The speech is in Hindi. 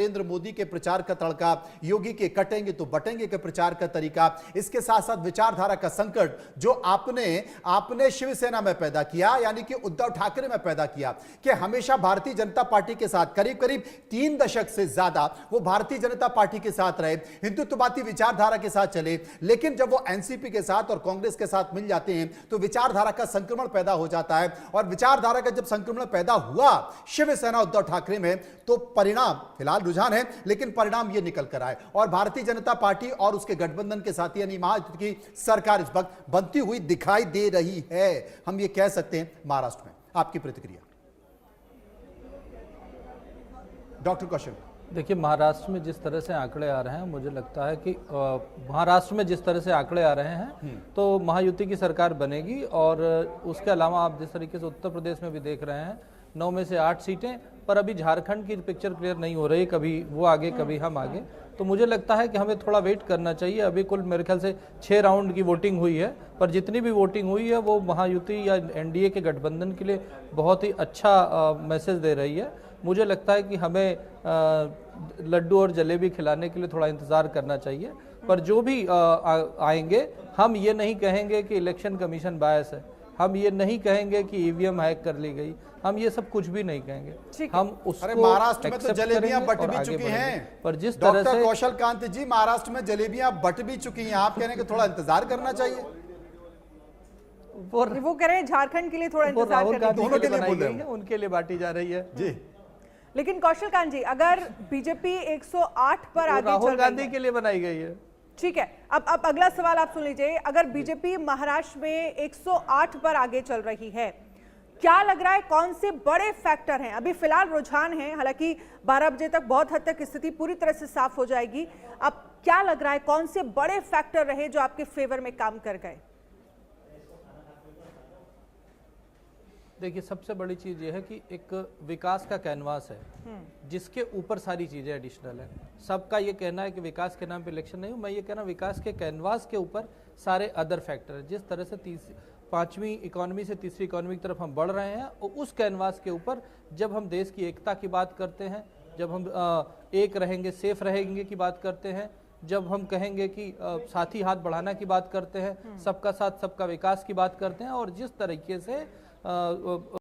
नरेंद्र मोदी के प्रचार का तड़का, योगी के कटेंगे तो बटेंगे के प्रचार का तरीका, इसके साथ साथ विचारधारा का संकट जो आपने शिवसेना में पैदा किया, यानी कि उद्धव ठाकरे में पैदा किया कि हमेशा भारतीय जनता पार्टी के साथ करीब करीब 3 दशक से ज्यादा वो भारतीय जनता पार्टी के साथ रहे, हिंदुत्ववादी विचारधारा के साथ चले, लेकिन जब वो एनसीपी के साथ और कांग्रेस के साथ मिल जाते हैं तो विचारधारा का संक्रमण पैदा हो जाता है। और विचारधारा का जब संक्रमण पैदा हुआ शिवसेना उद्धव ठाकरे में, तो परिणाम फिलहाल रुझान है, लेकिन परिणाम यह निकल कर आए और भारतीय जनता पार्टी और उसके गठबंधन के साथ यानी महायुति की सरकार इस वक्त बनती हुई दिखाई दे रही है, हम ये कह सकते हैं महाराष्ट्र में। आपकी प्रतिक्रिया डॉक्टर कौशल? देखिए, महाराष्ट्र में जिस तरह से आंकड़े आ रहे हैं, मुझे लगता है कि महाराष्ट्र में जिस तरह से आंकड़े आ रहे हैं तो महायुति की सरकार बनेगी। और उसके अलावा आप जिस तरीके से उत्तर प्रदेश में भी देख रहे हैं 9 में से 8 सीटें, पर अभी झारखंड की पिक्चर क्लियर नहीं हो रही, कभी वो आगे कभी हम आगे। तो मुझे लगता है कि हमें थोड़ा वेट करना चाहिए। अभी कुल मेरे ख्याल से 6 राउंड की वोटिंग हुई है, पर जितनी भी वोटिंग हुई है वो महायुति या एनडीए के गठबंधन के लिए बहुत ही अच्छा मैसेज दे रही है। मुझे लगता है कि हमें लड्डू और जलेबी खिलाने के लिए थोड़ा इंतज़ार करना चाहिए। पर जो भी आएंगे, हम ये नहीं कहेंगे कि इलेक्शन कमीशन बायस है, हम ये नहीं कहेंगे कि ईवीएम हैक कर ली गई, हम ये सब कुछ भी नहीं कहेंगे। हम उसको महाराष्ट्र में तो जलेबियां बट भी चुकी हैं, पर जिस तरह से कौशल कांत जी, महाराष्ट्र में जलेबियां बट भी चुकी हैं, आप कह रहे हैं कि थोड़ा इंतजार करना चाहिए। वो कह रहे हैं झारखंड के लिए थोड़ा इंतजार करना, दोनों के लिए बोल रहे हैं, उनके लिए बांटी जा रही है जी। लेकिन कौशल कांत जी, अगर बीजेपी 108 पर आगे राहुल गांधी के लिए बनाई गई है, ठीक है। अब अगला सवाल आप सुन लीजिए। अगर बीजेपी महाराष्ट्र में 108 पर आगे चल रही है, क्या लग रहा है कौन से बड़े फैक्टर हैं? अभी फिलहाल रुझान है, हालांकि 12 बजे तक बहुत हद तक स्थिति पूरी तरह से साफ हो जाएगी। अब क्या लग रहा है कौन से बड़े फैक्टर रहे जो आपके फेवर में काम कर गए? देखिए, सबसे बड़ी चीज ये है कि एक विकास का कैनवास है जिसके ऊपर सारी चीजें एडिशनल है। सबका ये कहना है कि विकास के नाम पे इलेक्शन नहीं हो, मैं ये कहना विकास के कैनवास के ऊपर सारे अदर फैक्टर है। जिस तरह से 5वीं इकोनॉमी से तीसरी इकोनॉमी की तरफ हम बढ़ रहे हैं, और उस कैनवास के ऊपर जब हम देश की एकता की बात करते हैं, जब हम एक रहेंगे सेफ रहेंगे की बात करते हैं, जब हम कहेंगे कि साथी हाथ बढ़ाना की बात करते हैं, सबका साथ सबका विकास की बात करते हैं, और जिस तरीके से